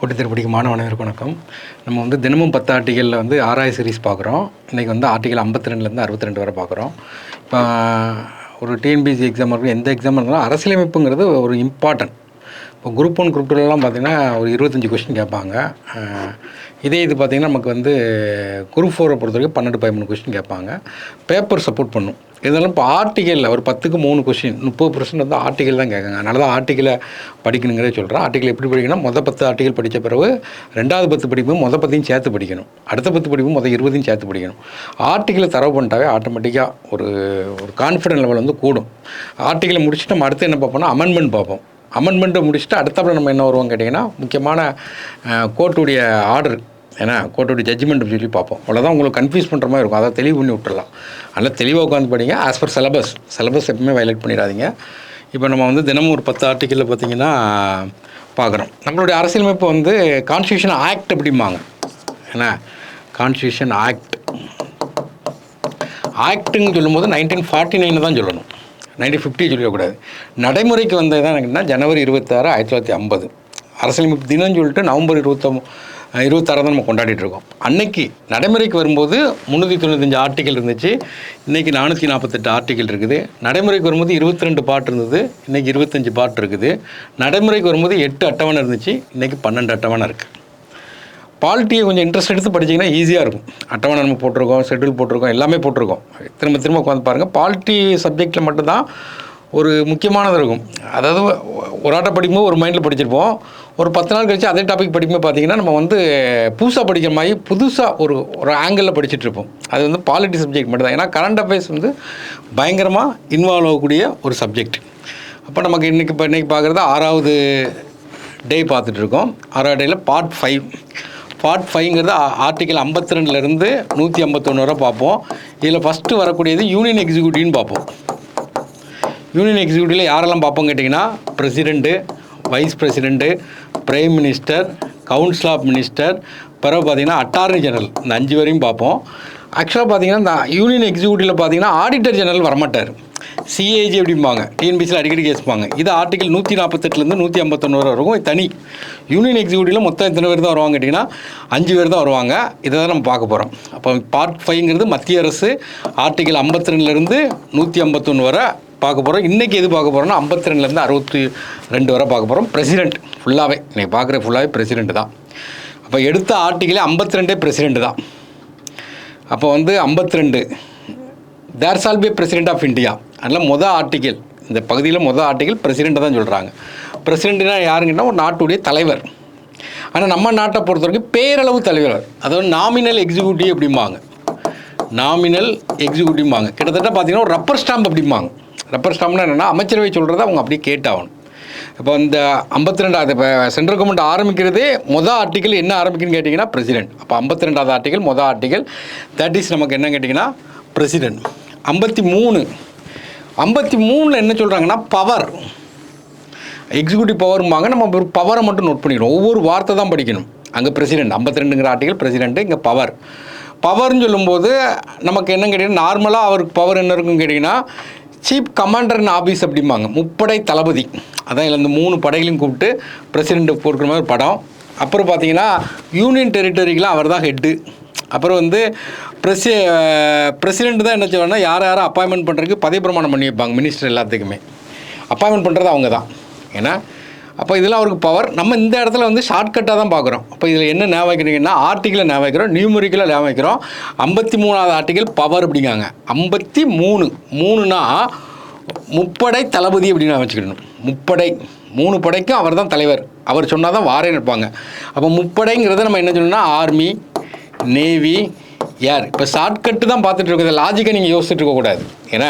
போட்டி தேர்வு மாணவர்களுக்கு வணக்கம். நம்ம வந்து தினமும் 10 ஆர்டிகளில் வந்து 6 சீரிஸ் பார்க்குறோம். இன்றைக்கி வந்து ஆர்டிகல் 52லேருந்து 62 வரை பார்க்குறோம். இப்போ ஒரு டிஎன்பிஎஸ்சி எக்ஸாம் இருக்கும், எந்த எக்ஸாம் இருந்தாலும் அரசியலமைப்புங்கிறது ஒரு இம்பார்ட்டன்ட். இப்போ குரூப் 1 குரூப் 2லாம் பார்த்திங்கன்னா ஒரு 25 கொஸ்டின் கேட்பாங்க. இது பார்த்திங்கன்னா நமக்கு வந்து குரூப் 4 பொறுத்த வரைக்கும் 12-13 கொஸ்டின் கேட்பாங்க. பேப்பர் சப்போர்ட் பண்ணும். இருந்தாலும் இப்போ ஆர்டிகளில் ஒரு 10க்கு 3 கொஸ்டின் 30% வந்து ஆர்டிகல் தான் கேட்குங்க. அதனால தான் ஆர்டிகளை படிக்கணுங்கிறதே சொல்கிறேன். ஆர்டிகல் எப்படி படிக்கணும்? மொதல் 10 ஆர்டிகல் படித்த பிறகு 2வது 10 படிப்பும் மொதல் 10 சேர்த்து படிக்கணும். அடுத்த 10 படிப்பும் மொதல் 20 சேர்த்து படிக்கணும். ஆர்டிகளை தரவு பண்ணிட்டாவே ஆட்டோமேட்டிக்காக ஒரு கான்ஃபிடன்ட் லெவல் வந்து கூடும். ஆர்டிகளை முடிச்சுட்டு நம்ம அடுத்து என்ன பார்ப்போம்னா அமெண்ட்மெண்ட் பார்ப்போம். அமெண்ட்மெண்ட்டை முடிச்சுட்டு அடுத்தப்பறம் நம்ம என்ன வருவோம் கேட்டிங்கன்னா முக்கியமான கோர்ட்டுடைய ஆர்டர், ஏன்னா கோர்ட்டுடைய ஜட்ஜ்மெண்ட் சொல்லி பார்ப்போம். அவ்வளோதான் உங்களுக்கு கன்ஃபியூஸ் பண்ணுற மாதிரி இருக்கும். அதை தெளிவு பண்ணி விட்டுடலாம். அதனால் தெளிவாக உட்காந்து படிங்க. ஆஸ் பர் சிலபஸ் எப்பவுமே வயலேட் பண்ணிடாதீங்க. இப்போ நம்ம வந்து தினமும் ஒரு 10 ஆர்டிக்கிளில் பார்த்திங்கன்னா பார்க்குறோம். நம்மளுடைய அரசியலமைப்பு வந்து கான்ஸ்டியூஷன் ஆக்ட் அப்படிம்பாங்க. ஏன்னா கான்ஸ்டியூஷன் ஆக்ட்டுன்னு சொல்லும்போது 1949 தான் சொல்லணும், 1950 சொல்லக்கூடாது. நடைமுறைக்கு வந்தது தான் எனக்குன்னா ஜனவரி 26, 1950 அரசியலமைப்பு தினம்னு சொல்லிட்டு நவம்பர் 26 தான் நம்ம கொண்டாடிட்டு இருக்கோம். அன்னைக்கு நடைமுறைக்கு வரும்போது 395 ஆர்டிக்கல் இருந்துச்சு. இன்றைக்கி 448 ஆர்டிக்கல் இருக்குது. நடைமுறைக்கு வரும்போது 22 பார்ட் இருந்தது, இன்றைக்கி 25 பார்ட் இருக்குது. நடைமுறைக்கு வரும்போது 8 அட்டவணை இருந்துச்சு, இன்றைக்கி 12 அட்டவணை இருக்குது. பாலிட்டியை கொஞ்சம் இன்ட்ரெஸ்ட் எடுத்து படிச்சிங்கன்னா ஈஸியாக இருக்கும். அட்டவணை நம்ம போட்டிருக்கோம், ஷெட்யூல் போட்டிருக்கோம், எல்லாமே போட்டிருக்கோம். திரும்ப உட்காந்து பாருங்கள். பாலிட்டி சப்ஜெக்டில் மட்டும்தான் ஒரு முக்கியமானது இருக்கும். அதாவது ஒரு ஆட்டை படிக்கும்போது ஒரு மைண்டில் படிச்சிருப்போம். ஒரு 10 நாள் கழிச்சு அதே டாபிக் படிக்கும்போது பார்த்திங்கன்னா நம்ம வந்து புதுசாக படிக்கிற மாதிரி புதுசாக ஒரு ஆங்கிளில் படிச்சுட்ருப்போம். அது வந்து பாலிட்டி சப்ஜெக்ட் மட்டும் தான். ஏன்னா கரண்ட் அஃபேர்ஸ் வந்து பயங்கரமாக இன்வால்வ் ஆகக்கூடிய ஒரு சப்ஜெக்ட். அப்போ நமக்கு இன்றைக்கி பார்க்குறது 6வது டே பார்த்துட்ருக்கோம். 6வது டேயில் பார்ட் 5ங்கிறது ஆர்டிக்கல் 52லேருந்து 151 வரை பார்ப்போம். இதில் ஃபஸ்ட்டு வரக்கூடியது யூனியன் எக்ஸிக்யூட்டிவ்னு பார்ப்போம். யூனியன் எக்ஸிக்யூட்டிவில் யாரெல்லாம் பார்ப்போம் கேட்டிங்கன்னா president, vice president, prime minister, council of minister, பிறகு பார்த்திங்கன்னா அட்டார்னி ஜெனரல், இந்த 5 வரையும் பார்ப்போம். ஆக்சுவலாக பார்த்திங்கன்னா இந்த யூனியன் எக்ஸிக்யூட்டிவில் பார்த்திங்கன்னா ஆடிட்டர் ஜெனரல் வரமாட்டார். சிஏஜி அப்படிம்பாங்க, டிஎன்பிஎஸ்சியில் அடிக்கடி கேட்பாங்க. இது ஆர்டிக்கல் 148லேருந்து 151 வரை இருக்கும். இது தனி. யூனியன் எக்ஸிக்யூட்டிவில் மொத்தம் எத்தனை பேர் தான் வருவாங்க கேட்டிங்கன்னா 5 பேர் தான் வருவாங்க. இதை தான் நம்ம பார்க்க போகிறோம். அப்போ பார்ட் 5ங்கிறது மத்திய அரசு ஆர்டிக்கல் 52லேருந்து 151 வரை பார்க்க போகிறோம். இன்றைக்கி எது பார்க்க போகிறோம்னா 52லேருந்து 62 வரை பார்க்க போகிறோம். பிரசிடெண்ட் ஃபுல்லாகவே இன்றைக்கி பார்க்குற ஃபுல்லாகவே பிரசிடெண்ட் தான். அப்போ எடுத்த ஆர்டிக்கலே 52 பிரசிடெண்ட் தான். அப்போ வந்து 52 there shall be president of India. அதனால் மொதல் ஆர்டிக்கல், இந்த பகுதியில் மொதல் ஆர்டிக்கல் பிரசிடெண்ட்டை தான் சொல்கிறாங்க. பிரசிடெண்ட்னா யாருங்கன்னா ஒரு நாட்டுடைய தலைவர். ஆனால் நம்ம நாட்டை பொறுத்த வரைக்கும் பேரளவு தலைவர், அதாவது நாமினல் எக்ஸிக்யூட்டிவ் அப்படிம்பாங்க. நாமினல் எக்ஸிக்யூட்டிவ்பாங்க. கிட்டத்தட்ட பார்த்திங்கன்னா ஒரு ரப்பர் ஸ்டாம்ப் அப்படிம்பாங்க. ரப்பர் ஸ்டாம்ப்னா என்னென்னா அமைச்சரவை சொல்கிறத அவங்க அப்படியே கேட்டாகணும். இப்போ இந்த 52வது இப்போ சென்ட்ரல் கவர்மெண்ட் ஆரம்பிக்கிறதே மொதல் ஆர்டிக்கல் என்ன ஆரம்பிக்குன்னு கேட்டிங்கன்னா பிரசிடெண்ட். அப்போ 52வது ஆர்டிக்கல் மொதல் ஆர்டிக்கல் தட் இஸ் நமக்கு என்ன கேட்டிங்கன்னா பிரசிடெண்ட். 53ல் என்ன சொல்கிறாங்கன்னா பவர், எக்ஸிக்யூட்டிவ் பவர்பாங்க. நம்ம ஒரு பவரை மட்டும் நோட் பண்ணிக்கணும். ஒவ்வொரு வார்த்தை தான் படிக்கணும். அங்கே பிரசிடெண்ட் 52ங்கிற ஆர்டிக்கல் பிரசிடெண்ட்டு, இங்கே பவர்னு சொல்லும்போது நமக்கு என்ன கேட்டிங்கன்னா நார்மலாக அவருக்கு பவர் என்ன இருக்குன்னு கேட்டிங்கன்னா சீஃப் கமாண்டர் இன் ஆஃபீஸ் அப்படிம்பாங்க. முப்படை தளபதி. அதான் இதில் இந்த 3 படைகளையும் கூப்பிட்டு பிரசிடெண்ட்டு கொடுக்குற மாதிரி படம். அப்புறம் பார்த்திங்கன்னா யூனியன் டெரிட்டரிக்கெலாம் அவர் தான் ஹெட்டு. அப்புறம் வந்து பிரசிடெண்ட் தான் என்ன செய்வாங்கன்னா யாரை அப்பாயின்மெண்ட் பண்ணுறதுக்கு பதவி பிரமாணம் பண்ணி வைப்பாங்க. மினிஸ்டர் எல்லாத்துக்குமே அப்பாயின்மெண்ட் பண்ணுறது அவங்க தான். ஏன்னா அப்போ இதெல்லாம் அவருக்கு பவர். நம்ம இந்த இடத்துல வந்து ஷார்ட்கட்டாக தான் பார்க்குறோம். அப்போ இதில் என்ன ஞாபகம் வைக்கிறீங்கன்னா ஆர்டிக்கலை ஞாபகம் வைக்கிறோம், நியூமரிக்கலாக ஞாபகம் வைக்கிறோம். 53வது ஆர்டிக்கல் பவர் அப்படிங்காங்க. 53னா முப்படை தளபதி அப்படின்னு வச்சுக்கிடணும். முப்படை 3 படைக்கும் அவர் தான் தலைவர். அவர் சொன்னால் தான் வாரே நிற்பாங்க. அப்போ முப்படைங்கிறத நம்ம என்ன சொல்லணும்னா ஆர்மி, நேவி, ஏர். இப்போ ஷார்ட்கட்டு தான் பார்த்துட்டு இருக்கிறது. லாஜிக்காக நீங்கள் யோசிச்சுட்டு இருக்கக்கூடாது. ஏன்னா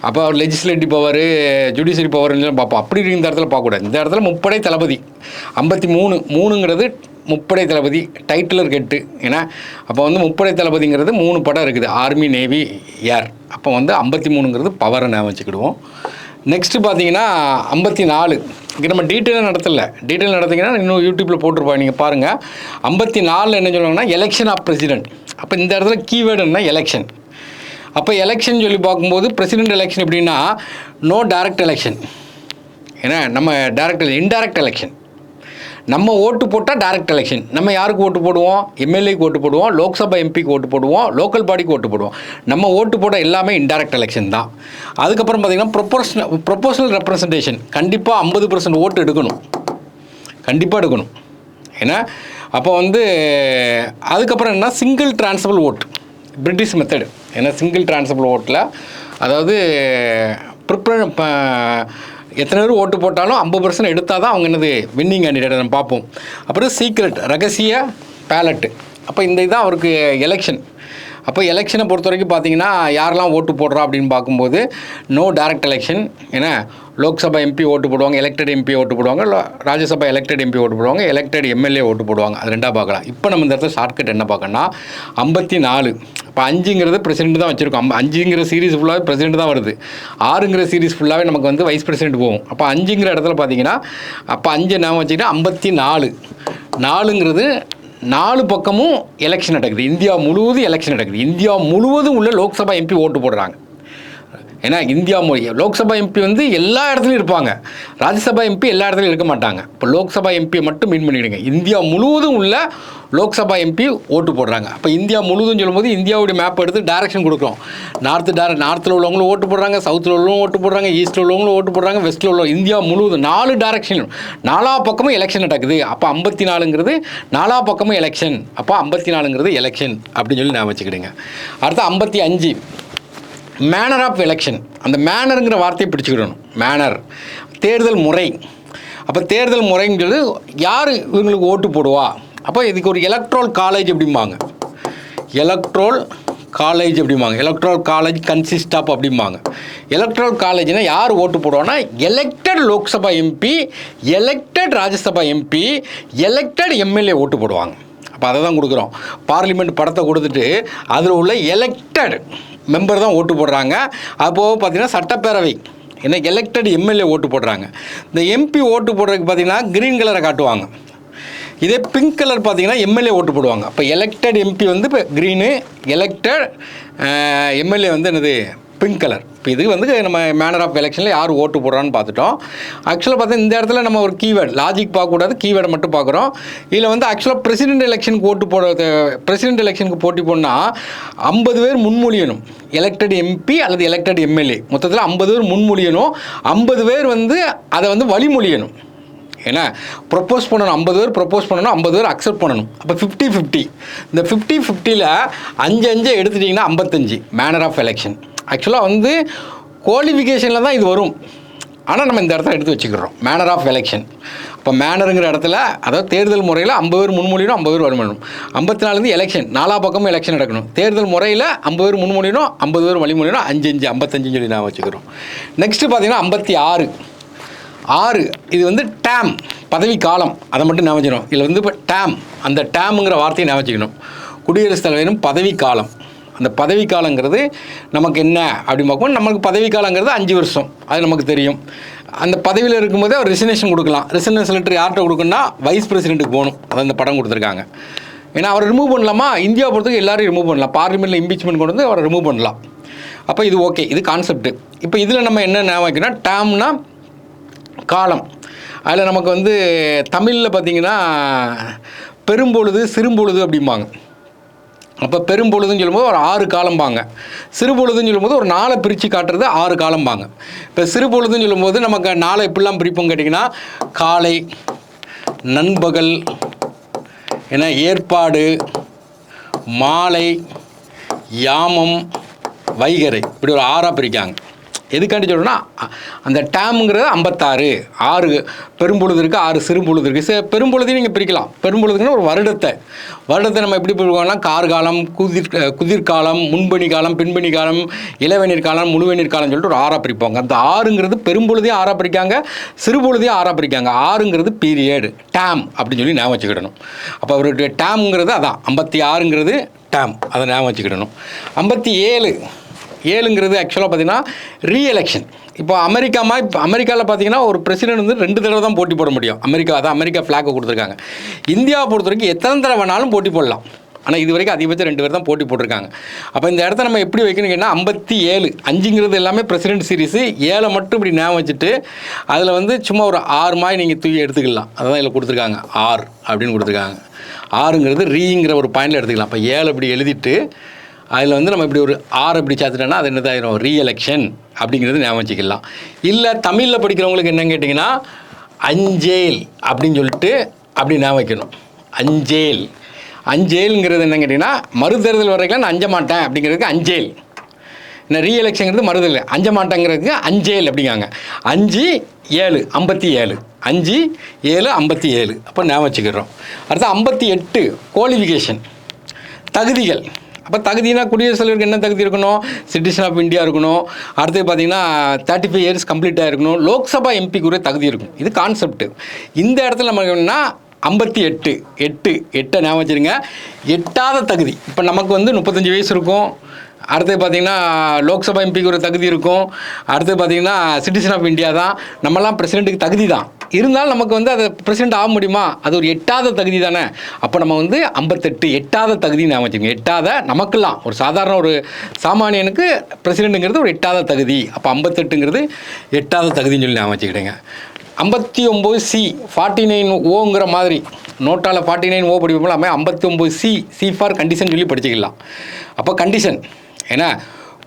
அப்போ லெஜிஸ்லேட்டிவ் பவர், ஜுடிஷியரி பவர்னு பார்ப்போம். அப்படி இந்த இடத்துல பார்க்கக்கூடாது. இந்த இடத்துல முப்படை தளபதி 53ங்கிறது முப்படை தளபதி டைட்டிலர் கெட்டு. ஏன்னா அப்போ வந்து முப்படை தளபதிங்கிறது 3 படம் இருக்குது, ஆர்மி, நேவி, ஏர். அப்போ வந்து 53ங்கிறது பவரை நான் வச்சுக்கிடுவோம். நெக்ஸ்ட்டு பார்த்தீங்கன்னா 54. இங்கே நம்ம டீட்டெயிலாக நடத்திங்கன்னா இன்னும் யூடியூப்பில் போட்டிருப்பாங்க, நீங்கள் பாருங்கள். 54 என்ன சொல்லுவாங்கன்னா எலெக்ஷன் ஆஃப் பிரசிடெண்ட். அப்போ இந்த இடத்துல கீவேர்டு என்ன எலெக்ஷன். அப்போ எலெக்ஷன் சொல்லி பார்க்கும்போது பிரசிடெண்ட் எலெக்ஷன் எப்படின்னா நோ டைரக்ட் எலெக்ஷன். ஏன்னா நம்ம இன்டைரக்ட் எலெக்ஷன். நம்ம ஓட்டு போட்டால் டைரக்ட் எலெக்ஷன். நம்ம யாருக்கு ஓட்டு போடுவோம்? எம்எல்ஏக்கு ஓட்டு போடுவோம், லோக்சபா எம்பிக்கு ஓட்டு போடுவோம், லோக்கல் பாடிக்கு ஓட்டு போடுவோம். நம்ம ஓட்டு போட எல்லாமே இன்டைரக்ட் எலெக்ஷன் தான். அதுக்கப்புறம் பார்த்திங்கன்னா ப்ரொபோஷனல் ரெப்ரசன்டேஷன். கண்டிப்பாக 50% ஓட்டு எடுக்கணும், கண்டிப்பாக எடுக்கணும். ஏன்னா அப்போ அதுக்கப்புறம் என்ன, single transfer vote, British method. ஏன்னா சிங்கிள் டிரான்ஸ்ஃபர் ஓட்டில் அதாவது எத்தனை பேர் ஓட்டு போட்டாலும் 50% எடுத்தால் தான் அவங்க என்னது வின்னிங் கேண்டிடேட் நம்ம பார்ப்போம். அப்புறம் சீக்ரெட், ரகசிய பேலட்டு. அப்போ இந்த இதுதான் அவருக்கு எலெக்ஷன். அப்போ எலெக்ஷனை பொறுத்த வரைக்கும் பார்த்தீங்கன்னா யாரெல்லாம் ஓட்டு போடுறா அப்படின்னு பார்க்கும்போது நோ டைரக்ட் எலெக்ஷன். ஏன்னா லோக்சபா எம்பி ஓட்டு போடுவாங்க, எலெக்டட் எம்பி ஓட்டு போடுவாங்க, ராஜ்யசபா எலெக்டட் எம்பி ஓட்டு போடுவாங்க, எலெக்டட் எம்எல்ஏ ஓட்டு போடுவாங்க. அது ரெண்டாக பார்க்கலாம். இப்போ நம்ம இந்த இடத்துல ஷார்ட்கட் என்ன பார்க்கணும்னா 54. இப்போ 5ங்கிறது பிரசிடென்ட் தான் வச்சுருக்கோம். 5ங்கிற சீரீஸ் ஃபுல்லாகவே பிரசிடென்ட் தான் வருது. 6ங்கிற சீரீஸ் ஃபுல்லாகவே நமக்கு வைஸ் பிரசிடென்ட் போகும். அப்போ 5ங்கிற இடத்துல பார்த்தீங்கன்னா அப்போ 5 நாம் வச்சுக்கிட்டா 54. 4ங்கிறது 4 பக்கமும் எலெக்ஷன் நடக்குது. இந்தியா முழுவதும் எலெக்ஷன் நடக்குது. இந்தியா முழுவதும் உள்ள லோக்சபா எம்பி ஓட்டு போடுறாங்க. ஏன்னா இந்தியா லோக்சபா எம்பி எல்லா இடத்துலையும் இருப்பாங்க, ராஜ்யசபா எம்பி எல்லா இடத்துலையும் இருக்க மாட்டாங்க. இப்போ லோக்சபா எம்பியை மட்டும் மீன் பண்ணிவிடுங்க. இந்தியா முழுவதும் உள்ள லோக்சபா எம்பி ஓட்டு போடுறாங்க. அப்போ இந்தியா முழுவதும் சொல்லும்போது இந்தியாவுடைய மேப் எடுத்து டைரக்ஷன் கொடுக்குறோம். நார்த்தில் உள்ளவங்களும் ஓட்டு போடுறாங்க, சவுத்தில் உள்ளவங்களும் ஓட்டு போடுறாங்க, ஈஸ்ட்டில் உள்ளவங்களும் ஓட்டு போடுறாங்க, வெஸ்ட்டில் உள்ளவங்க, இந்தியா முழுவதும் 4 டைரக்ஷன், 4 பக்கமும் எலெக்ஷன் நடக்குது. அப்போ 54ங்கிறது 4 பக்கமும் எலெக்ஷன். அப்போ 54ங்கிறது எலெக்ஷன் அப்படின்னு சொல்லி நான் வச்சுக்கிடுங்க. அடுத்து 55 மேனர் ஆஃப் எலெக்ஷன். அந்த மேனருங்கிற வார்த்தையை பிடிச்சிக்கிடணும். மேனர் தேர்தல் முறை. அப்போ தேர்தல் முறைங்கிறது யார் இவங்களுக்கு ஓட்டு போடுவா? அப்போ இதுக்கு ஒரு எலக்ட்ரல் காலேஜ் அப்படிம்பாங்க, எலக்ட்ரல் காலேஜ் அப்படிம்பாங்க, எலக்ட்ரல் காலேஜ் கன்சிஸ்ட் ஆஃப் அப்படிம்பாங்க. எலக்ட்ரல் காலேஜ்னால் யார் ஓட்டு போடுவான்னா elected Lok Sabha MP, elected Rajya Sabha MP, elected MLA ஓட்டு போடுவாங்க. அப்போ அதை தான் கொடுக்குறோம். பார்லிமெண்ட் படத்தை கொடுத்துட்டு அதில் உள்ள எலெக்டட் மெம்பர் தான் ஓட்டு போடுறாங்க. அப்போது பார்த்திங்கன்னா சட்டப்பேரவை என்ன எலெக்டட் எம்எல்ஏ ஓட்டு போடுறாங்க. இந்த எம்பி ஓட்டு போடுறதுக்கு பார்த்திங்கன்னா க்ரீன் கலரை காட்டுவாங்க. இதே பிங்க் கலர் பார்த்திங்கன்னா எம்எல்ஏ ஓட்டு போடுவாங்க. அப்போ எலெக்டட் எம்பி இப்போ க்ரீனு, எலெக்டட் எம்எல்ஏ என்னது பிங்க் கலர். இப்போ இது நம்ம மேனர் ஆஃப் எலெக்ஷனில் யார் ஓட்டு போடுறான்னு பார்த்துட்டோம். ஆக்சுவலாக பார்த்தா இந்த இடத்துல நம்ம ஒரு கீவேர்டு லாஜிக் பார்க்கக்கூடாது, கீவேர்டை மட்டும் பார்க்குறோம். இதில் ஆக்சுவலாக பிரசிடென்ட் எலெக்ஷனுக்கு பிரசிடென்ட் எலெக்ஷனுக்கு போட்டி போடணும்னா 50 பேர் முன்மொழியணும். எலெக்டட் எம்பி அல்லது எலெக்டட் எம்எல்ஏ மொத்தத்தில் 50 பேர் முன்மொழியணும். 50 பேர் அதை வழிமொழியணும். ஏன்னா ப்ரொப்போஸ் பண்ணணும், 50 பேர் ப்ரொப்போஸ் பண்ணணும், 50 பேர் அக்செப்ட் பண்ணணும். அப்போ 50-50. இந்த 50-50ல் 5 எடுத்துட்டிங்கன்னா 55 மேனர் ஆஃப் எலெக்ஷன். ஆக்சுவலாக குவாலிஃபிகேஷனில் தான் இது வரும். ஆனால் நம்ம இந்த இடத்துல எடுத்து வச்சுக்கிறோம் மேனர் ஆஃப் எலெக்ஷன். இப்போ மேனருங்கிற இடத்துல அதாவது தேர்தல் முறையில் 50 பேர் முன்மொழியணும், 50 பேர் வழிமொழியணும். 54 எலெக்ஷன், 4 பக்கமும் எலெக்ஷன் நடக்கணும். தேர்தல் முறையில் 50 பேர் முன்மொழியணும், 50 பேர் வழிமொழியணும், 5 55 சொல்லி நான் வச்சுக்கிறோம். நெக்ஸ்ட்டு பார்த்தீங்கன்னா 56 இது டேம் பதவி காலம். அதை மட்டும் ஞாபகம். இதில் இப்போ டேம், அந்த டேமுங்கிற வார்த்தையை ஞாபகம் வச்சுக்கணும். குடியரசுத் தலைவரும் பதவி காலம். அந்த பதவி காலங்கிறது நமக்கு என்ன அப்படின்னு பார்க்கும்போது நமக்கு பதவி காலங்கிறது 5 வருஷம். அது நமக்கு தெரியும். அந்த பதவியில் இருக்கும்போதே அவர் ரிசனேஷன் கொடுக்கலாம். ரிசனேஷன் லெட்டர் யார்கிட்ட கொடுக்கணும்னா வைஸ் பிரசிடென்ட்டுக்கு போகணும். அதை அந்த படம் கொடுத்துருக்காங்க. ஏன்னா அவரை ரிமூவ் பண்ணலாமா? இந்தியா பொறுத்தவரைக்கும் எல்லாரையும் ரிமூவ் பண்ணலாம். பார்லிமெண்ட்டில் இம்பீச்மெண்ட் கொண்டு அவரை ரிமூவ் பண்ணலாம். அப்போ இது ஓகே, இது கான்செப்ட். இப்போ இதில் நம்ம என்ன ஞாபகம் வைக்கணும்னா டேம்னா காலம். அதில் நமக்கு தமிழில் பார்த்திங்கன்னா பெரும்பொழுது சிறும்பொழுது அப்படிம்பாங்க. அப்போ பெரும்பொழுதுன்னு சொல்லும்போது ஒரு 6 காலம்பாங்க. சிறுபொழுதுன்னு சொல்லும்போது ஒரு 4 பிரித்து காட்டுறது 6 காலம்பாங்க. இப்போ சிறுபொழுதுன்னு சொல்லும்போது நமக்கு 4 எப்படிலாம் பிரிப்போம் கேட்டிங்கன்னா காலை, நண்பகல், ஏன்னா ஏற்பாடு, மாலை, யாமம், வைகறை, இப்படி ஒரு 6ஆக பிரிக்காங்க. எதுக்காண்டி சொல்கிறோன்னா அந்த டேமுங்கிறது 56 பெரும்பொழுது இருக்குது, 6 சிறும்பொழுது இருக்குது. பெரும்பொழுதையும் நீங்கள் பிரிக்கலாம். பெரும்பொழுதுங்கன்னா ஒரு வருடத்தை நம்ம எப்படி பிரிப்போம்னா கார்காலம், குதிர்காலம், முன்பணி காலம், பின்பணி காலம், இளவேநீர் காலம், முழுவேநீர் காலம் சொல்லிட்டு ஒரு 6ஆக பிரிப்பாங்க. அந்த 6ங்கிறது பெரும்பொழுதையும் 6ஆக பிரிக்காங்க, சிறுபொழுதையும் 6ஆக பிரிக்காங்க. 6ங்கிறது பீரியட், டேம் அப்படின்னு சொல்லி ஞாபகம் வச்சுக்கிடணும். அப்போ அவருடைய டேமுங்கிறது அதான் 56ங்கிறது டேம், அதை ஞாபகம் வச்சுக்கிடணும். 57ங்கிறது ஆக்சுவலாக பார்த்தீங்கன்னா ரீஎலெக்ஷன். இப்போ அமெரிக்காவில் பார்த்தீங்கன்னா ஒரு பிரசிடென்ட் 2 தடவை தான் போட்டி போட முடியும். அமெரிக்கா ஃப்ளாக்கை கொடுத்துருக்காங்க. இந்தியாவை பொறுத்த வரைக்கும் எத்தனை தடவை வேணாலும் போட்டி போடலாம். ஆனால் இது வரைக்கும் அதிகபட்சம் 2 பேர் தான் போட்டி போட்டிருக்காங்க. அப்போ இந்த இடத்த நம்ம எப்படி வைக்கணும் கேட்டால் 57 5ங்கிறது எல்லாமே பிரசிடென்ட் சீரிஸு, 7 மட்டும் இப்படி ஞாபகம் வச்சுட்டு அதில் வந்து சும்மா ஒரு 6 மாதிரி நீங்கள் தூக்கி எடுத்துக்கலாம். அதுதான் இதில் கொடுத்துருக்காங்க, 6 அப்படின்னு கொடுத்துருக்காங்க. 6ங்கிறது ரீங்கிற ஒரு பாயிண்டில் எடுத்துக்கலாம். அப்போ 7 இப்படி எழுதிட்டு அதில் வந்து நம்ம இப்படி ஒரு 6 இப்படி சேர்த்துட்டோன்னா அது என்னதாயிரும், ரீஎலெக்ஷன் அப்படிங்கிறது ஞாபகம் வச்சுக்கலாம். இல்லை தமிழில் படிக்கிறவங்களுக்கு என்னன்னு கேட்டிங்கன்னா அஞ்சேல் அப்படின்னு சொல்லிட்டு அப்படி ஞாபகம் வைக்கணும். அஞ்சேல், அஞ்சேலுங்கிறது என்னன்னு கேட்டிங்கன்னா மறுதேர்தல் வரைக்கும் நான் அஞ்ச மாட்டேன் அப்படிங்கிறதுக்கு அஞ்சேல். என்ன ரீஎலெக்ஷனுங்கிறது மறுதேர்தல், அஞ்ச மாட்டேங்கிறதுக்கு அஞ்சேல் அப்படிங்காங்க. 5 7 57, 5 7 57. அப்போ ஞாபகம் வச்சுக்கிறோம். அடுத்து 58 குவாலிஃபிகேஷன், தகுதிகள். அப்போ தகுதினா குடியரசுத் தலைவருக்கு என்ன தகுதி இருக்கணும், சிட்டிசன் ஆஃப் இந்தியா இருக்கணும். அடுத்து பார்த்தீங்கன்னா 35 இயர்ஸ் கம்ப்ளீட்டாக இருக்கணும். லோக்சபா எம்பிக்குரிய தகுதி இருக்கும். இது கான்செப்ட். இந்த இடத்துல நம்ம என்னன்னா 58 8 ஞாபகம் வச்சுருங்க. எட்டாத தகுதி, இப்போ நமக்கு வந்து 35 வயசு இருக்கும். அடுத்து பார்த்திங்கன்னா லோக்சபா எம்பிக்கு ஒரு தகுதி இருக்கும். அடுத்து பார்த்திங்கன்னா சிட்டிசன் ஆஃப் இந்தியா தான். நம்மலாம் பிரசிடெண்ட்டுக்கு தகுதி தான், இருந்தாலும் நமக்கு வந்து அதை பிரசிடெண்ட் ஆக முடியுமா, அது ஒரு எட்டாத தகுதி தானே. அப்போ நம்ம வந்து 58 எட்டாத தகுதி ஞாபகம் வச்சுக்கோங்க. எட்டாத நமக்கெல்லாம் ஒரு சாதாரண ஒரு சாமானியனுக்கு பிரசிடெண்ட்டுங்கிறது ஒரு எட்டாத தகுதி. அப்போ 58ங்கிறது எட்டாத தகுதின்னு சொல்லி ஞாபகம் வச்சுக்கிட்டேங்க. 59C 49Oங்கிற மாதிரி நோட்டால் 49O படிப்போம். 59C சி ஃபார் கண்டிஷன் சொல்லி படிச்சுக்கலாம். அப்போ கண்டிஷன் ஏன்னா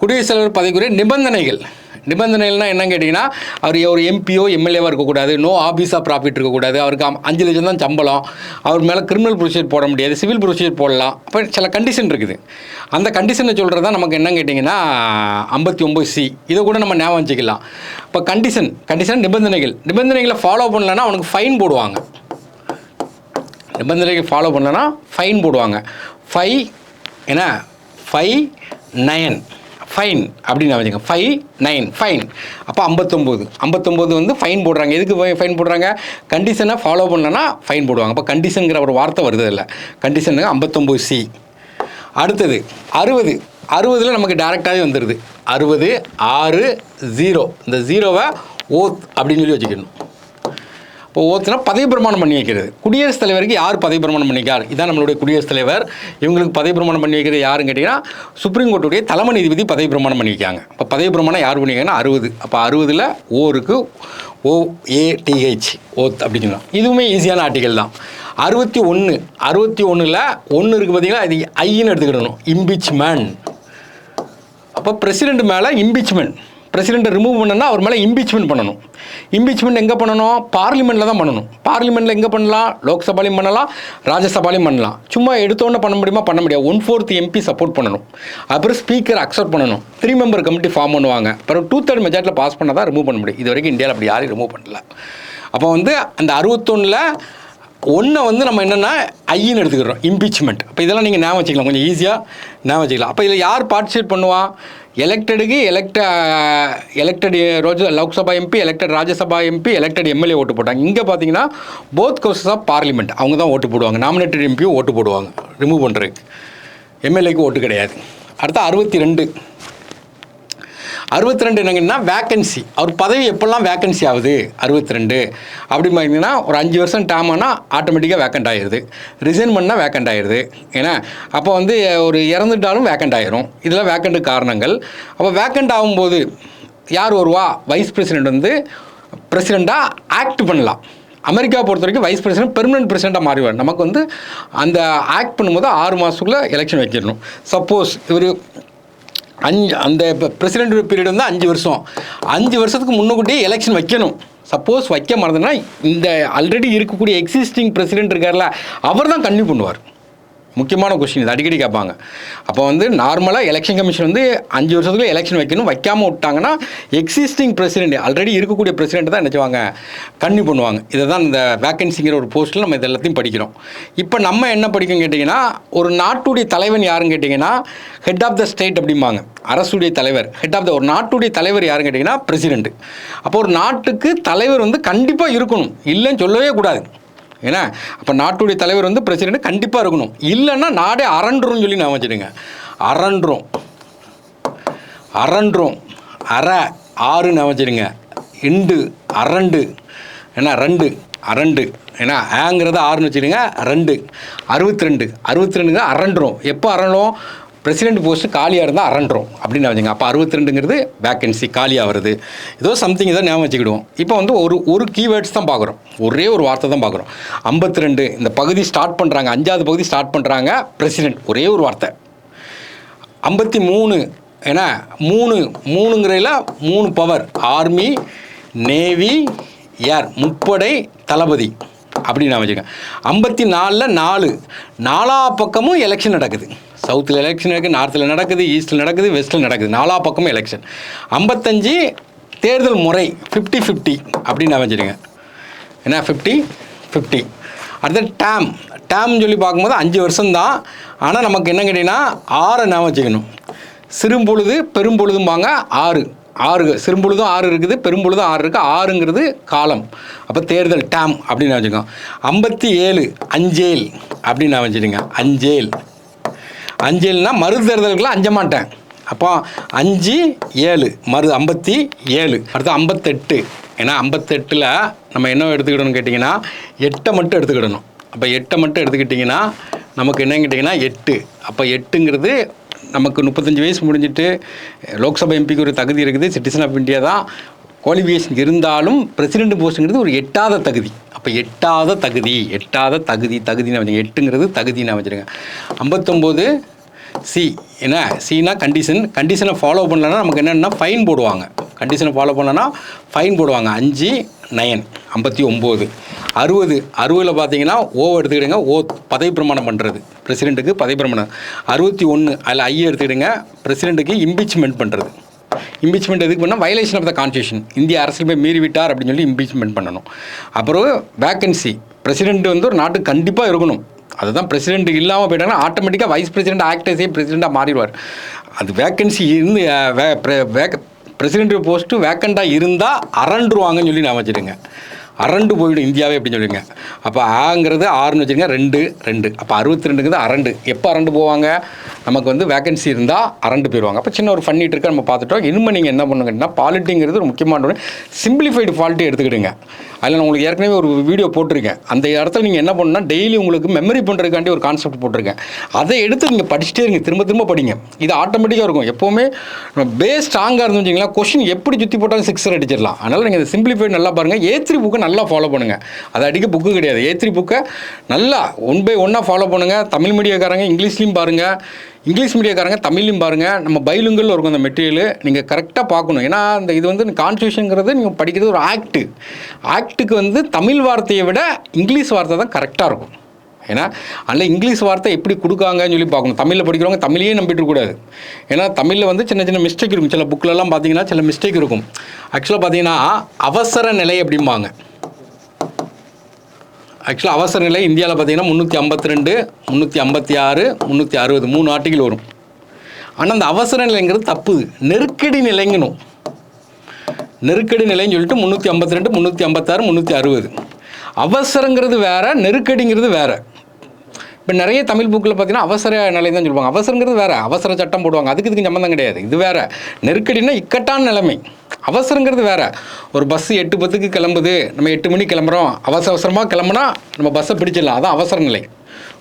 குடியரசுத் தலைவர் பதவிக்குரிய நிபந்தனைகள்னால் என்னன்னு கேட்டிங்கன்னா அவர் ஒரு எம்பியோ எம்எல்ஏவாக இருக்கக்கூடாது, நோ ஆஃபீஸ் ஆஃப் ப்ராஃபிட் இருக்கக்கூடாது, அவருக்கு 5 லட்சம் தான் சம்பளம், அவர் மேலே கிரிமினல் ப்ரொசீஜர் போட முடியாது, சிவில் ப்ரொசீஜர் போடலாம். அப்போ சில கண்டிஷன் இருக்குது. அந்த கண்டிஷனை சொல்கிறது தான் நமக்கு என்னன்னு கேட்டிங்கன்னா 59C. இதை கூட நம்ம ஞாபகம் வச்சுக்கலாம். இப்போ கண்டிஷன் நிபந்தனைகளை ஃபாலோ பண்ணலன்னா அவனுக்கு ஃபைன் போடுவாங்க. நிபந்தனைகள் ஃபாலோ பண்ணலன்னா ஃபைன் போடுவாங்க. 5 ஃபைன் அப்படின்னு வச்சுக்கோங்க. 5 ஃபைன். அப்போ 59 வந்து ஃபைன் போடுறாங்க. எதுக்கு ஃபைன் போடுறாங்க, கண்டிஷனை ஃபாலோ பண்ணலன்னா ஃபைன் போடுவாங்க. அப்போ கண்டிஷனுங்கிற ஒரு வார்த்தை வருது இல்லை, கண்டிஷனுங்க 59C. அடுத்தது 60 நமக்கு டேரெக்டாகவே வந்துடுது. 60 6 0. இந்த 0வை ஓத் அப்படின்னு சொல்லி வச்சுக்கணும். இப்போ ஓத்துனா பதவி பிரமாணம் பண்ணி வைக்கிறது. குடியரசுத் தலைவருக்கு யார் பதவி பிரமாணம் பண்ணிக்கார், இதான் நம்மளுடைய குடியரசுத் தலைவர். இவங்களுக்கு பதவி பிரமாணம் பண்ணி வைக்கிறது யாருன்னு கேட்டிங்கன்னா சுப்ரீம் கோர்ட்டுடைய தலைமை நீதிபதி பதவி பிரமாணம் பண்ணி வைக்காங்க. இப்போ பதவி பிரமாணம் யார் பண்ணிக்காங்கன்னா 60. அப்போ 60ல் ஓருக்கு OATH ஓத் அப்படிங்கலாம். இதுவுமே ஈஸியான ஆர்டிகல் தான். 61 61ல் 1 இருக்குது பார்த்தீங்களா, அது ஐன்னு எடுத்துக்கிடணும், இம்பீச்மெண்ட். அப்போ பிரசிடெண்ட் மேலே இம்பீச்மெண்ட், பிரசிடெண்ட்டை ரிமூவ் பண்ணணும்னா அவர் மேலே இம்பீச்மெண்ட் பண்ணணும். இம்பீச்மெண்ட் எங்கே பண்ணணும், பார்லிமெண்ட்டில் தான் பண்ணணும். பார்லிமெண்ட்டில் எங்கே பண்ணலாம், லோக்சபாலையும் பண்ணலாம், ராஜ்யசபாலையும் பண்ணலாம். சும்மா எடுத்தோன்னே பண்ண முடியுமா, பண்ண முடியாது. 1/4 MP சப்போர்ட் பண்ணணும். அப்புறம் ஸ்பீக்கர் அக்செப்ட் பண்ணணும். 3 மெம்பர் கமிட்டி ஃபார்ம் பண்ணுவாங்க. அப்புறம் 2/3 மெஜாரிட்டியில் பாஸ் பண்ணால் தான் ரிமூவ் பண்ண முடியும். இது வரைக்கும் இந்தியாவில் அப்படி யாரையும் ரிமூவ் பண்ணல. அப்போ வந்து அந்த 61ல் 1 வந்து நம்ம என்னென்னா ஐன்னு எடுத்துக்கிறோம், இம்பீச்மெண்ட். அப்போ இதெல்லாம் நீங்கள் ஞாபகம் வச்சுக்கலாம், கொஞ்சம் ஈஸியாக ஞாபகம் வச்சுக்கலாம். அப்போ இதில் யார் பார்ட்டிசிபேட் பண்ணுவா, எலெக்டடுக்கு elected Lok Sabha MP, elected Rajya Sabha MP, elected MLA ஓட்டு போட்டாங்க. இங்கே பார்த்தீங்கன்னா போத் ஹவுசஸ் ஆஃப் பார்லிமெண்ட் அவங்க தான் ஓட்டு போடுவாங்க. நாமினேட்டட் எம்பியும் ஓட்டு போடுவாங்க ரிமூவ் பண்ணுறதுக்கு. எம்எல்ஏக்கு ஓட்டு கிடையாது. அடுத்து 62 என்னங்கன்னா வேக்கன்சி. அவர் பதவி எப்போல்லாம் வேக்கன்சி ஆகுது 62 அப்படி பார்த்தீங்கன்னா ஒரு 5 வருஷம் டேம் ஆனால் ஆட்டோமேட்டிக்காக வேக்கண்ட் ஆகிடுது. ரிசைன் பண்ணால் வேக்கண்ட் ஆகிடுது. ஏன்னா அப்போ வந்து ஒரு இறந்துட்டாலும் வேக்கண்ட் ஆகிரும். இதெல்லாம் வேக்கண்ட்டு காரணங்கள். அப்போ வேக்கண்ட் ஆகும்போது யார் வருவா, வைஸ் பிரசிடெண்ட் வந்து பிரசிடெண்ட்டாக ஆக்ட் பண்ணலாம். அமெரிக்கா பொறுத்த வரைக்கும் வைஸ் பிரசிடெண்ட் பெர்மனன்ட் பிரசிடெண்ட்டாக மாறிவார். நமக்கு வந்து அந்த ஆக்ட் பண்ணும்போது 6 மாதத்துக்குள்ளே எலெக்ஷன் வைக்கணும். சப்போஸ் இவர் அந்த பிரசிடெண்ட் பீரியட் வந்து 5 வருஷம், 5 வருஷத்துக்கு முன்னுக்கூட்டியே எலெக்ஷன் வைக்கணும். சப்போஸ் வைக்க மறந்துன்னா இந்த ஆல்ரெடி இருக்கக்கூடிய எக்ஸிஸ்டிங் பிரசிடெண்ட் இருக்கார்ல அவர் தான் கன்டினியூ பண்ணுவார். முக்கியமான கொஸ்டின் இது, அடிக்கடி கேட்பாங்க. அப்போ வந்து நார்மலாக எலெக்ஷன் கமிஷன் வந்து 5 வருஷத்துக்கு எலெக்ஷன் வைக்கணும். வைக்காமல் விட்டாங்கன்னா எக்ஸிஸ்டிங் பிரசிடெண்ட் ஆல்ரெடி இருக்கக்கூடிய பிரசிடெண்ட் தான் நினச்சிவாங்க கன்டினியூ பண்ணுவாங்க. இதை தான் இந்த வேக்கன்சிங்கிற ஒரு போஸ்ட்டில் நம்ம இது எல்லாத்தையும் படிக்கிறோம். இப்போ நம்ம என்ன படிக்கணும் கேட்டிங்கன்னா, ஒரு நாட்டுடைய தலைவன் யாருன்னு கேட்டிங்கன்னா ஹெட் ஆஃப் த ஸ்டேட் அப்படிம்பாங்க. அரசுடைய தலைவர் ஹெட் ஆஃப் த, ஒரு நாட்டுடைய தலைவர் யாருன்னு கேட்டிங்கன்னா பிரசிடெண்ட். அப்போ ஒரு நாட்டுக்கு தலைவர் வந்து கண்டிப்பாக இருக்கணும், இல்லைன்னு சொல்லவே கூடாது. ஏன்னா அப்போ நாட்டுடைய தலைவர் வந்து பிரசிடெண்ட் கண்டிப்பாக இருக்கணும். இல்லைன்னா நாடே அரண்டுரும் சொல்லி நான் வச்சுடுங்க. அரண்டுரும் அரை 6 நான் வச்சுடுங்க. அரண்டு ஏன்னா 2 அரண்டு. ஏன்னா ஆங்கிறது 6ன்னு வச்சுக்கிடுங்க, 2 62 அரண்டுரும். எப்போ அரண்டும்? பிரசிடென்ட் போஸ்ட்டு காலியாக இருந்தால் அரண்டுரும் அப்படின்னு வச்சுங்க. அப்போ 62ங்கிறது வேக்கன்சி காலியாக வருது. ஏதோ சம்திங் இதை ஞாபகம் வச்சுக்கிடுவோம். இப்போ வந்து ஒரு கீவேர்ட்ஸ் தான் பார்க்குறோம், ஒரே ஒரு வார்த்தை தான் பார்க்குறோம். 52 இந்த பகுதி ஸ்டார்ட் பண்ணுறாங்க, 5வது பகுதி ஸ்டார்ட் பண்ணுறாங்க, பிரசிடென்ட் ஒரே ஒரு வார்த்தை. 53 ஏன்னா 3ங்கிறதுல 3 பவர், ஆர்மி, நேவி, ஏர், முப்படை தளபதி அப்படின்னு நான் வச்சுக்கேன். 54 4 பக்கமும் எலெக்ஷன் நடக்குது. சவுத்தில் எலெக்ஷன் நடக்குது, நார்த்தில் நடக்குது, ஈஸ்ட்டில் நடக்குது, வெஸ்ட்டில் நடக்குது, 4 பக்கமும் எலெக்ஷன். 55 தேர்தல் முறை 50-50 அப்படின்னு நான் வச்சுருக்கேன். ஏன்னா 50-50. அடுத்த டேம்னு சொல்லி பார்க்கும்போது 5 வருஷம்தான். ஆனால் நமக்கு என்ன கேட்டிங்கன்னா 6 நான் வச்சுக்கணும். சிறும்பொழுது பெரும்பொழுதும்பாங்க 6 சிறும்பொழுதும் 6 இருக்குது, பெரும்பொழுதும் 6 இருக்குது. 6ங்கிறது காலம். அப்போ தேர்தல் டேம் அப்படின்னு வச்சுக்கோங்க. 57 அஞ்சேல் அப்படின்னு நான் வச்சுருங்க. அஞ்சேல்னா மறு தேர்தலுக்குலாம் அஞ்ச மாட்டேன். அப்போ 5 7 57. அடுத்து 58. ஏன்னா 58ல் நம்ம என்ன எடுத்துக்கிடணும்னு கேட்டிங்கன்னா 8 மட்டும் எடுத்துக்கிடணும். அப்போ 8 மட்டும் எடுத்துக்கிட்டிங்கன்னா நமக்கு என்னன்னு கேட்டிங்கன்னா 8. அப்போ 8ங்கிறது நமக்கு 35 வயசு முடிஞ்சிட்டு லோக்சபா எம்பிக்கு ஒரு தகுதி இருக்குது, சிட்டிசன் ஆஃப் இந்தியா தான், குவாலிஃபிகேஷன் இருந்தாலும் பிரசிடென்ட் போஸ்ட்டுங்கிறது ஒரு 8வது தகுதி. அப்போ 8வது தகுதின்னு வச்சுருங்க. 8ங்கிறது தகுதி நான் வச்சுருக்கேன். 59 சி. ஏன்னா சினா கண்டிஷனை ஃபாலோ பண்ணலன்னா நமக்கு என்னென்னா ஃபைன் போடுவாங்க. 5 9 59. 60 பார்த்தீங்கன்னா எடுத்துக்கிடுங்க. பதவி பிரமாணம் பண்ணுறது, பிரசிடெண்ட்டுக்கு பதவி பிரமாணம். 61 அதில் எடுத்துக்கிடுங்க, பிரசிடெண்ட்டுக்கு இம்பீச்மெண்ட் பண்ணுறது. இம்பீச்மெண்ட் எதுக்கு பண்ணால் வயலேஷன் ஆஃப் த கான்ஸ்டியூஷன், இந்திய அரசியலமை மீறி விட்டார் அப்படின்னு சொல்லி இம்பீச்மெண்ட் பண்ணணும். அப்புறம் வேக்கன்சி, பிரசிடெண்ட் வந்து ஒரு நாட்டுக்கு கண்டிப்பாக இருக்கணும். அதுதான் பிரசிடெண்ட் இல்லாமல் போயிட்டாங்கன்னா ஆட்டோமேட்டிக்காக வைஸ் பிரசிடெண்ட் ஆக்டர்ஸே பிரசிடெண்ட்டாக மாறிடுவார். அது வேக்கன்சி இருந்து பிரசிடெண்ட் போஸ்ட்டு வேக்கண்ட்டாக இருந்தால் அரண்டுருவாங்கன்னு சொல்லி நான் வச்சுருங்க. அரண்டு போயிடும் இந்தியாவே அப்படின்னு சொல்லுங்க. அப்போ ஆங்கிறது 6ன்னு வச்சுருங்க. 2 அப்போ 62ங்கிறது அரண்டு. எப்போ அரண்டு போவாங்க? நமக்கு வந்து வேக்கன்சி இருந்தால் அரண்டு போயிடுவாங்க. அப்போ சின்ன ஒரு ஃபன்னி ட்ரிக்கை நம்ம பார்த்துட்டோம். இனிமேல் நீங்கள் என்ன பண்ணுங்கன்னா பாலிட்டிங்கிறது ஒரு முக்கியமான ஒரு சிம்பிளிஃபைடு ஃபால்ட்டு எடுத்துக்கிடுங்க. அதில் நான் உங்களுக்கு ஏற்கனவே ஒரு வீடியோ போட்டிருக்கேன். அந்த இடத்துல நீங்கள் என்ன பண்ணணும்னா டெய்லி உங்களுக்கு மெமரி பண்ணுறதுக்காண்டி ஒரு கான்செப்ட் போட்டிருக்கேன். அதை எடுத்து நீங்கள் படிச்சுட்டே இருங்க, திரும்ப படிங்க. இது ஆட்டோமேட்டிக்காக இருக்கும். எப்போவுமே நம்ம பேஸ் ஸ்ட்ராங்காக இருந்து வச்சிங்களா, கொஷின் எப்படி சுற்றி போட்டாலும் 6 அடிச்சிடலாம். அதனால் நீங்கள் இந்த சிம்பிளிஃபைடு நல்லா பாருங்கள். A3 புக்கை நல்லா ஃபாலோ பண்ணுங்கள். அது அடிக்க புக்கு கிடையாது. A3 புக்கை நல்லா 1 by 1 ஃபாலோ பண்ணுங்கள். தமிழ் மீடியாக்காரங்க இங்கிலீஷ்லையும் பாருங்கள், இங்கிலீஷ் மீடியாக்காரங்க தமிழ்லையும் பாருங்கள். நம்ம பைலிங்கல் இருக்கும் அந்த மெட்டீரியல், நீங்கள் கரெக்டாக பார்க்கணும். ஏன்னா இந்த இது வந்து கான்ஸ்டியூஷனுங்கிறது நீங்கள் படிக்கிறது ஒரு ஆக்ட்டுக்கு வந்து தமிழ் வார்த்தையை விட இங்கிலீஷ் வார்த்தை தான் கரெக்டாக இருக்கும். ஏன்னா அதில் இங்கிலீஷ் வார்த்தை எப்படி கொடுக்காங்கன்னு சொல்லி பார்க்கணும். தமிழில் படிக்கிறவங்க தமிழையே நம்பிட்டு இருக்கக்கூடாது. ஏன்னா தமிழில் வந்து சின்ன மிஸ்டேக் இருக்கும். சில புக்கிலலாம் பார்த்தீங்கன்னா சில மிஸ்டேக் இருக்கும். ஆக்சுவலாக பார்த்தீங்கன்னா அவசர நிலை அப்படிம்பாங்க. ஆக்சுவலாக அவசர நிலை இந்தியாவில் பார்த்தீங்கன்னா 352, 356, 360 3 ஆர்டிகிள் வரும். ஆனால் அந்த அவசர நிலைங்கிறது தப்பு, நெருக்கடி நிலைங்கணும். நெருக்கடி நிலைன்னு சொல்லிட்டு 352, 356, 360. அவசரங்கிறது வேறு, நெருக்கடிங்கிறது வேறு. இப்போ நிறைய தமிழ் புக்கில் பார்த்தீங்கன்னா அவசர நிலை தான் சொல்லுவாங்க. அவசரங்கிறது வேறு, அவசர சட்டம் போடுவாங்க. இதுக்கு சம்மந்தம் கிடையாது. இது வேறு. நெருக்கடினா இக்கட்டான நிலைமை. அவசரங்கிறது வேறு. ஒரு பஸ்ஸு 8:10 கிளம்புது, நம்ம 8 மணிக்கு கிளம்புறோம், அவசரமாக கிளம்புனா நம்ம பஸ்ஸை பிடிச்சிடலாம், அதான் அவசர நிலை.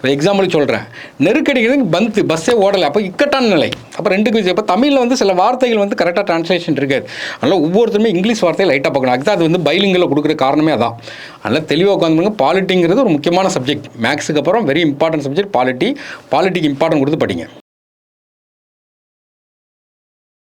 ஒரு எக்ஸாம்பிளுக்கு சொல்கிறேன். நெருக்கடிங்கிறது பஸ்ஸே ஓடலை, அப்போ இக்கட்டான நிலை. அப்போ 2க்கு. இப்போ தமிழில் வந்து சில வார்த்தைகள் வந்து கரெக்டாக ட்ரான்ஸ்லேஷன் இருக்காது. அதனால் ஒவ்வொருத்தருமே இங்கிலீஷ் வார்த்தையை லைட்டாக பார்க்கணும். அதுதான் அது வந்து பைலிங்கில் கொடுக்குற காரணமே அதான். அதனால் தெளிவாக உட்காந்துங்க. பாலிட்டிங்கிறது ஒரு முக்கியமான சப்ஜெக்ட். மேக்ஸுக்கு அப்புறம் வெரி இம்பார்ட்டன்ட் சப்ஜெக்ட் பாலிட்டிக்கு இம்பார்ட்டன்ட் கொடுத்து படிங்க.